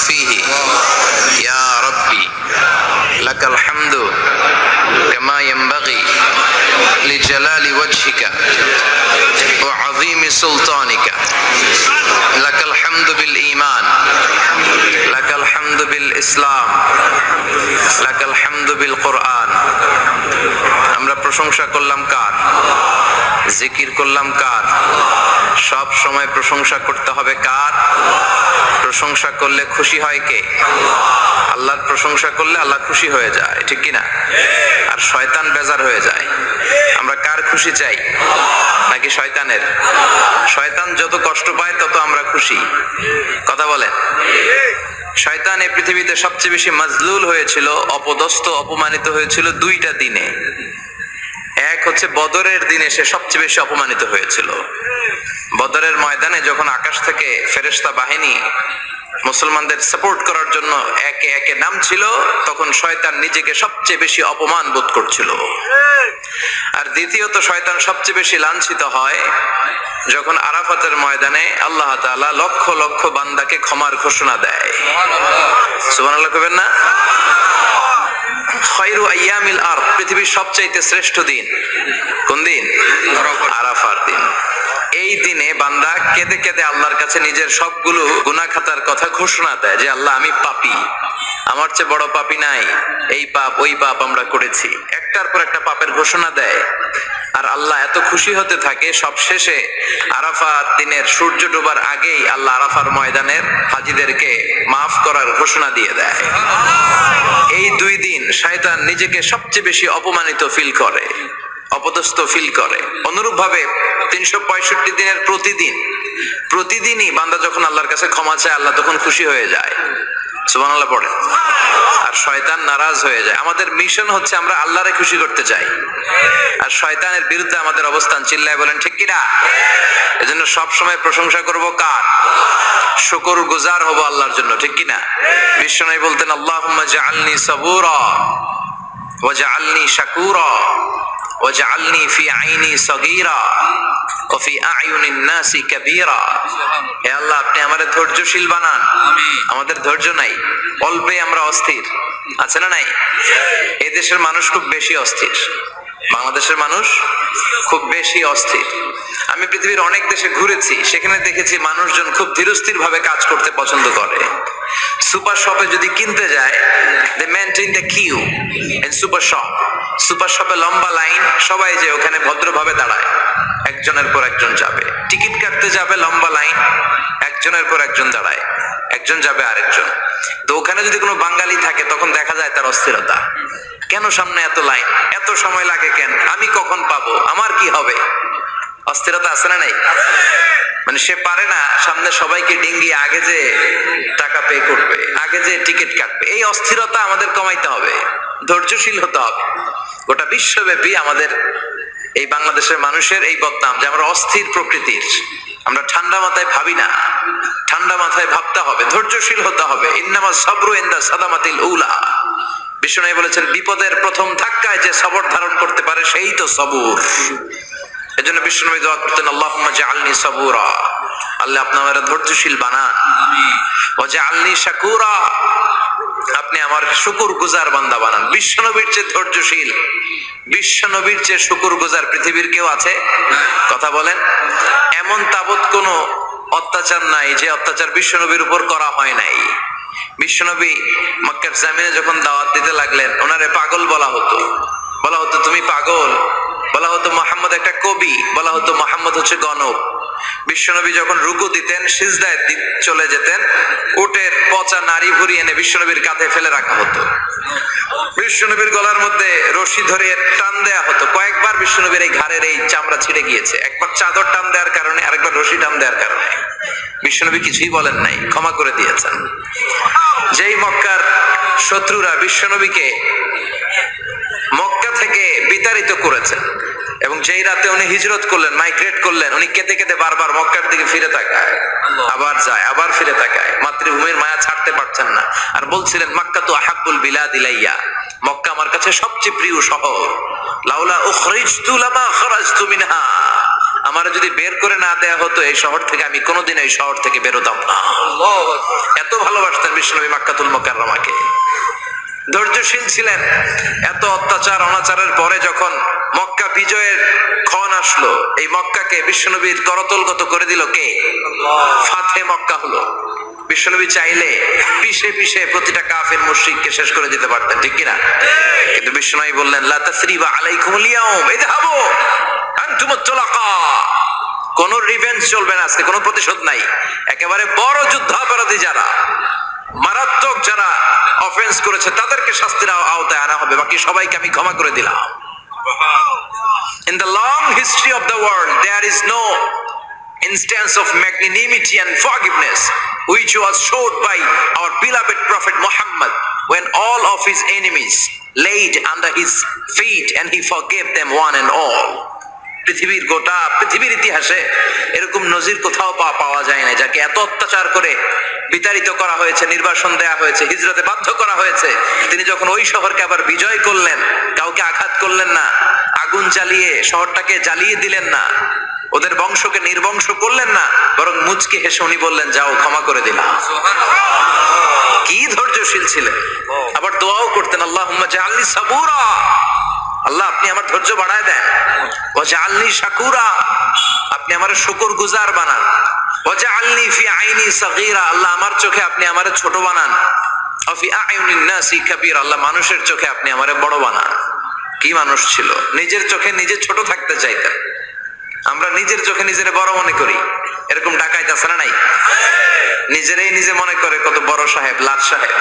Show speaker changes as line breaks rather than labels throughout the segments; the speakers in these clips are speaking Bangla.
فيه يا ربي لك الحمد كما ينبغي لجلال وجهك وعظيم سلطانك لك الحمد بالإيمان لك الحمد بالإسلام لك الحمد بالقرآن আমরা প্রশংসা করলাম কার? জিকির করলাম কার? সব সময় প্রশংসা করতে হবে কার? প্রশংসা করলে খুশি হয় কে? আল্লাহর প্রশংসা করলে আল্লাহ খুশি হয়ে যায়, ঠিক কি না? আর শয়তান বেজার হয়ে যায়। আমরা কার খুশি চাই? নাকি শয়তানের? শয়তান যত কষ্ট পায় তত আমরা খুশি। কথা বলেন। শয়তান এই পৃথিবীতে সবচেয়ে বেশি মাজলুল হয়েছিল, অপদস্থ অপমানিত হয়েছিল দুইটা দিনে। এক হচ্ছে বদরের দিনে সে সবচেয়ে বেশি অপমানিত হয়েছিল। বদরের ময়দানে যখন আকাশ থেকে ফেরেশতা বাহিনী মুসলমানদের সাপোর্ট করার জন্য একে একে নামছিল, তখন শয়তান নিজেকে সবচেয়ে বেশি অপমান বোধ করছিল। আর দ্বিতীয়ত শয়তান সবচেয়ে বেশি লাঞ্ছিত হয় যখন আরাফাতের ময়দানে আল্লাহ তাআলা লক্ষ লক্ষ বান্দাকে ক্ষমার ঘোষণা দেয়। সুবহানাল্লাহ কইবেন না? খায়রু আইয়ামিল আরদ, পৃথিবীর সবচাইতে শ্রেষ্ঠ দিন কোন দিন? আরাফার দিন। এই দিনে বান্দা কেঁদে কেঁদে আল্লাহর কাছে নিজের সবগুলো গুনাহ খাতার কথা ঘোষণা দেয় যে আল্লাহ আমি পাপী, আমার চেয়ে বড় পাপী নাই, এই পাপ ওই পাপ আমরা করেছি, একটার পর একটা পাপের ঘোষণা দেয়। আর আল্লাহ এত খুশি হতে থাকে, সব শেষে আরাফার দিনের সূর্য ডোবার আগেই আল্লাহ আরাফার ময়দানের হাজীদেরকে মাফ করার ঘোষণা দিয়ে দেয়। এই দুই দিন শয়তান নিজেকে সবচেয়ে বেশি অপমানিত ফিল করে, অপদস্থ ফিল করে। অনুরূপ ভাবে 365 দিনের প্রতিদিনই বান্দা যখন আল্লাহর কাছে ক্ষমা চায়, আল্লাহ তখন খুশি হয়ে যায়। সুবহানাল্লাহ পড়ে। আর শয়তান নারাজ হয়ে যায়। আমাদের মিশন হচ্ছে আমরা আল্লাহরে খুশি করতে চাই, আর শয়তানের বিরুদ্ধে আমাদের অবস্থান। চিল্লায় বলেন ঠিক কিনা? এজন্য সব সময় প্রশংসা করব কার? শুকরগুজার হব আল্লাহর জন্য, ঠিক কিনা? বিশ্বনবী বলতেন আল্লাহুম্মা জাআলনি সাবুরা ওয়া জাআলনি শাকুরা ওয়া জাআলনি ফি আইনি সাগীরা ওয়া ফি আ'য়ুনিন নাসি কাবীরা। হে আল্লাহ, আপনি আমাদের ধৈর্যশীল বানান। আমাদের ধৈর্য নাই, অল্পে আমরা অস্থির, আছে না নাই? এই দেশের মানুষ খুব বেশি অস্থির, বাংলাদেশের মানুষ খুব বেশি অস্থির। আমি পৃথিবীর অনেক দেশে ঘুরেছি, সেখানে দেখেছি মানুষজন খুব ধীরস্থির ভাবে কাজ করতে পছন্দ করে। সুপার শপে যদি কিনতে যায়, they maintain the queue in super shop. Super শপে লম্বা লাইন, সবাই যে ওখানে ভদ্রভাবে দাঁড়ায়, একজনের পর একজন যাবে। টিকিট কাটতে যাবে, লম্বা লাইন, একজনের পর একজন দাঁড়ায়, একজন যাবে আরেকজন। তো ওখানে যদি কোনো বাঙালি থাকে তখন দেখা যায় তার অস্থিরতা। কেন সামনে এত লাইন, এত সময় লাগে কেন, আমি কখন পাবো, আমার কি হবে? অস্থিরতা আছে না নাই? মানে সে পারে না সামনে সবাইকে ডিঙ্গিয়ে আগে যে টাকা পে করবে, আগে যে টিকিট কাটবে। এই অস্থিরতা আমাদের কমাইতে হবে, ধৈর্যশীল হতে হবে। গোটা বিশ্বব্যাপী আমাদের এই বাংলাদেশের মানুষের এই বদনাম যে আমরা অস্থির প্রকৃতির। আমরা ঠান্ডা মাথায় ভাবি না, ঠান্ডা মাথায় ভাবতে হবে, ধৈর্যশীল হতে হবে। ইন্নামা সাবরু ইনদা সাদামাতিল উলা। বিষ্ণু বলেছেন বিপদের প্রথম ধাক্কায় যে সবর ধারণ করতে পারে সেই তো সবুর। এজন্য বিষ্ণু দোয়া করতেন আল্লাহুম্মা জাআলনি সাবুরা, আল্লাহ আপনি আমারে ধৈর্যশীল বানান। ওয়া জাআলনি শাকুরা, আপনি আমার শুকরগুজার বান্দা বানান। বিশ্বনবীর চেয়ে ধৈর্যশীল, বিশ্বনবীর চেয়ে শুকরগুজার পৃথিবীর কেউ আছে? কথা বলেন। এমন তাবৎ কোনো অত্যাচার নাই যে অত্যাচার বিশ্বনবীর উপর করা হয় নাই। বিশ্বনবী মক্কার জামিনে যখন দাওয়াত দিতে লাগলেন, ওনারে পাগল বলা হতো, বলা হতো তুমি পাগল, বলা হতো মুহাম্মদ একটা কবি, বলা হতো মুহাম্মদ হচ্ছে গণক। বিশ্বনবী যখন রুকু দিতেন, সিজদায় চলে যেতেন, উটের পচা নাড়ি ভুড়ি এনে বিশ্বনবীর কাঁধে ফেলে রাখা হতো। বিশ্বনবীর গলার মধ্যে রশি ধরে টান দেয়া হতো। কয়েকবার বিশ্বনবীর এই ঘাড়ের এই চামড়া ছিঁড়ে গিয়েছে, একবার চাদর টান দেওয়ার কারণে, আরেকবার রশি টান দেওয়ার কারণে। বিশ্বনবী কিছুই বলেন নাই, ক্ষমা করে দিয়েছেন। যেই মক্কার শত্রুরা বিশ্বনবীকে মক্কা থেকে বিতাড়িত করেছেন, এবং যেই রাতে উনি হিজরত করলেন, মাইগ্রেট করলেন, উনি কেঁদে কেঁদে বারবার মক্কার দিকে ফিরে তাকায়, আবার যায়, আবার ফিরে তাকায়, মাতৃভূমির মায়া ছাড়তে পারছেন না। আর বলছিলেন মক্কা তো আহাব্বুল বিলাদ ইলাইয়া, মক্কা আমার কাছে সবচেয়ে প্রিয় শহর। লাউলা উখরিজতু লামা খারাজতু মিনহা, আমার যদি বের করে না দেয়া হতো এই শহর থেকে, আমি কোনোদিন এই শহর থেকে বেরোতাম না। এত ভালোবাসতেন বিশ্বনবী মক্কাতুল মুকাররমাকে। ধৈর্যশীল ছিলেন। এত অত্যাচার অনাচারের পরে যখন মক্কা বিজয়ের ক্ষণ আসলো, এই মক্কাকে বিশ্বনবীর করতলগত করে দিল কে? ফাতে মক্কা হলো। বিশ্বনবী চাইলে পিষে পিষে প্রতিটা কাফের মুশরিককে শেষ করে দিতে পারতেন, ঠিক কিনা? কিন্তু বিশ্বনবী বললেন লা তাসরিবা আলাইকুমুল ইয়াউম ইযহাবু আনতুমুত তুলাকা। কোন রিভেঞ্জ চলবে না আজকে, কোনো প্রতিশোধ নাই। একেবারে বড় যুদ্ধাপরাধী যারা, মারাত্মক যারা অফেন্স করেছে তাদেরকে শাস্তির আওতায় আনা হবে, বাকি সবাইকে আমি ক্ষমা করে দিলাম। In the long history of the world there is no instance of magnanimity and forgiveness which was showed by our beloved prophet Muhammad when all of his enemies laid under his feet and he forgave them one and all. পৃথিবীর গোটা পৃথিবীর ইতিহাসে এরকম নজির কোথাও পাওয়া যায় না, যাকে এত অত্যাচার করে বিতাড়িত করা হয়েছে, নির্বাসন দেয়া হয়েছে, হিজরতে বাধ্য করা হয়েছে। তিনি যখন ওই শহরকে আবার বিজয় করলেন, কাউকে আঘাত করলেন না, আগুন জ্বালিয়ে শহরটাকে জ্বালিয়ে দিলেন না, ওদের বংশকে নির্বংশ করলেন না, বরং মুচকি হেসে উনি বললেন যাও ক্ষমা করে দিলাম। কি ধৈর্যশীল ছিলেন। আবার দোয়াও করতেন আল্লাহুম্মা জাআলনি সাবুরা, আল্লাহ আপনি আমার ধৈর্য বাড়ায় দেন। ওয়াজআলনি শাকুরা, আপনি আমার শুকরগুজার বানান। ওয়াজআলনি ফি আইনি সাগীরা, আল্লাহ আমার চোখে আপনি আমারে ছোট বানান। ওয়া ফি আয়ুনিন নাসি কাবীরা, আল্লাহ মানুষের চোখে আপনি আমারে বড় বানান। কি মানুষ ছিল, নিজের চোখে নিজে ছোট থাকতে চাইতেন। আমরা নিজের চোখে নিজের বড় মনে করি, এরকম ডাকাইত আছে না নাই? নিজেরাই নিজে মনে করে কত বড় সাহেব, লাট সাহেব।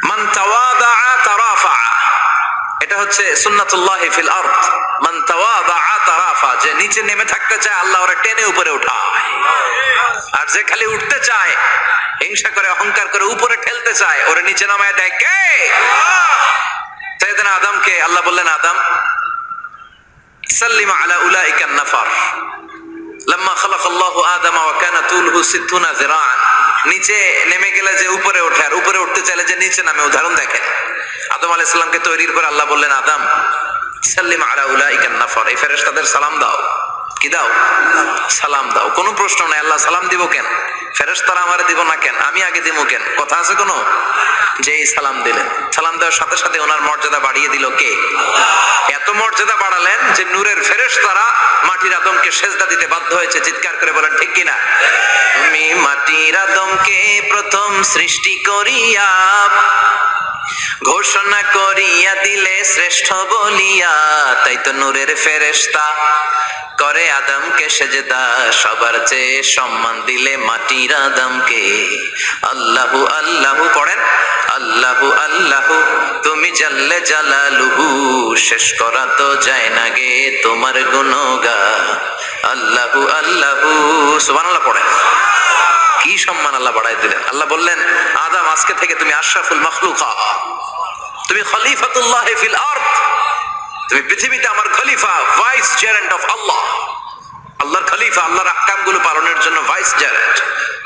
মান তাওয়াদা তারাফা, এটা হচ্ছে সুন্নাতুল্লাহি ফিল আরদ। মান তাওয়াদা তারাফা, যে নিচে নেমে থাকতে চায় আল্লাহ ওরে টেনে উপরে উঠায়, আর যে খালি উঠতে চায়, হিংসা করে অহংকার করে উপরে ঠেলতে চায়, ওরে নিচে নামায় দেয় কে? সাইয়েদনা আদমকে আল্লাহ বললেন আদম সাল্লিম আলা উলাইকা নাফার লাম্মা খালাকাল্লাহু আদামা ওয়া কানা তুলহু 60 যিরাআন। নিচে নেমে গেলে যে উপরে ওঠে, আর উপরে উঠতে চাইলে যে নিচে নামে, উদাহরণ দেখেন। আদম আলাইহিস সালামকে তৈরির পর আল্লাহ বললেন আদম সাল্লিম আলা উলাইকা নাফার, এই ফেরেশতাদের সালাম দাও। কি দাও? সালাম দাও। কোনো প্রশ্ন নাই, আল্লাহ সালাম দিব কেন? ফেরেশতারা আমারে দিব না কেন? আমি আগে দিব কেন? কথা আছে কোনো? যেই সালাম দিলেন, সালাম দেওয়ার সাথে সাথে ওনার মর্যাদা বাড়িয়ে দিল কে? এত মর্যাদা বাড়ালেন যে নূরের ফেরেশতারা মাটির আদমকে সেজদা দিতে বাধ্য হয়েছে। চিৎকার করে বলেন ঠিক কিনা? তুমি মাটির আদমকে প্রথম সৃষ্টি করিয়া ঘোষণা করিয়া দিলে শ্রেষ্ঠ বলিয়া, তাই তো নূরের ফেরেশতা করে আদমকে সেজদা, সবার চেয়ে সম্মান দিলে মাটির আদমকে। আল্লাহু আল্লাহু পড়েন, আল্লাহু আল্লাহু তুমি জাল্লে জালালুহু, শেষ করা তো যায় না গে তোমার গুণগান। আল্লাহু আল্লাহু, সুবহানাল্লাহ পড়েন। কি সম্মান আল্লাহ বাড়াই দিলেন। আল্লাহ বললেন আদম আজকে থেকে তুমি আশরাফুল মাখলুকাত, তুমি খলিফাতুল্লাহ ফিল আরদ, তুমি পৃথিবীতে আমার খলিফা, ভাইস জেরেন্ট অফ আল্লাহ। আল্লাহর খলিফা, আল্লাহর আহকামগুলো পালনের জন্য ভাইস জেরেন্ট।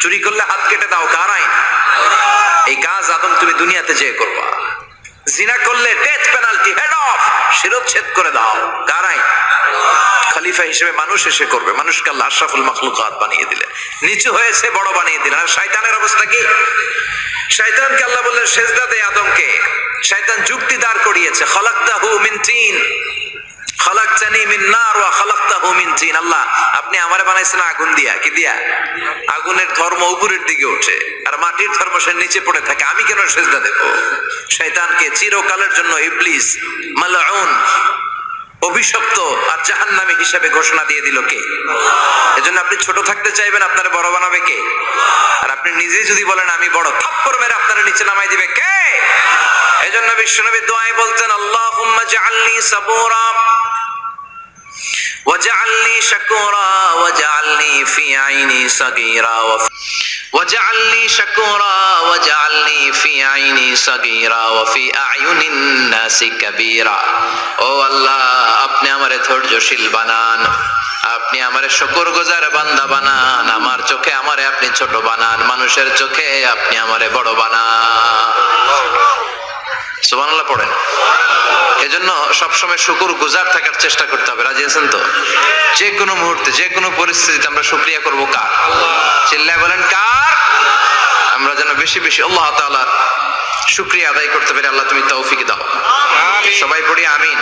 চুরি করলে হাত কেটে দাও, কার আইন? এই কাজ আদম তুমি দুনিয়াতে যেয়ে করবা। জিনা করলে ডেথ পেনাল্টি, হেড অফ, শিরচ্ছেদ করে দাও, কার আইন? খলিফা হিসেবে মানুষ এসে করবে। মানুষকে আল্লাহ আশরাফুল মাখলুকাত বানিয়ে দিলেন, নিচু হয়েছে বড় বানিয়ে দিলেন। আর শয়তানের অবস্থা কি? শয়তানকে আল্লাহ বললেন সেজদা দে আদমকে। শয়তান যুক্তি দাঁড় করিয়েছে, খলাকতাহু মিন তিন খলাকতানি মিন নার ওয়া খলাকতাহু মিন তিন। আল্লাহ আপনি আমারে বানাইছেন আগুন দিয়া। কি দিয়া? আগুনের ধর্ম উপরের দিকে ওঠে, আর মাটির ধর্ম সে নিচে পড়ে থাকে, আমি কেন সেজদা দেব? শয়তানকে চিরকালের জন্য ইবলিস মালউন, অভিশপ্ত আর জাহান্নামী হিসেবে ঘোষণা দিয়ে দিল কে? এজন্য আপনি ছোট থাকতে চাইবেন, আপনারা বড় বানাবে কে? আর আপনি নিজেই যদি বলেন আমি বড়, থাপ্পড় মেরে আপনারা নিচে নামাই দিবে কে? এজন্য বিশ্বনবী দোয়ায় বলতেন আল্লাহুম্মা জাআলনি সাবুরা ওয়াজআলনি শাকুরা ওয়াজআলনি ফি আইনি সাগীরা ওয়াজআলনি শাকুরা ওয়াজআলনি ফি আইনি সাগীরা ওয়া ফি আয়ুনিন নাসি কাবীরা। ও আল্লাহ আপনি আমারে ধৈর্যশীল বানান, আপনি আমারে শুকরগুজার বান্দা বানান, আমার চোখে আমারে আপনি ছোট বানান, মানুষের চোখে আপনি আমারে বড় বানান। সুবহানাল্লাহ পড়েন। এজন্য সবসময় শুকর গুজার থাকার চেষ্টা করতে হবে। রাজি আছেন তো? যে কোনো মুহূর্তে যে কোনো পরিস্থিতিতে আমরা শুকরিয়া করব কার? চিল্লায় বলেন কার? আমরা যেন বেশি বেশি আল্লাহ তাআলার শুকরিয়া আদায় করতে পারি। আল্লাহ তুমি তৌফিক দাও। সবাই পড়ি আমিন।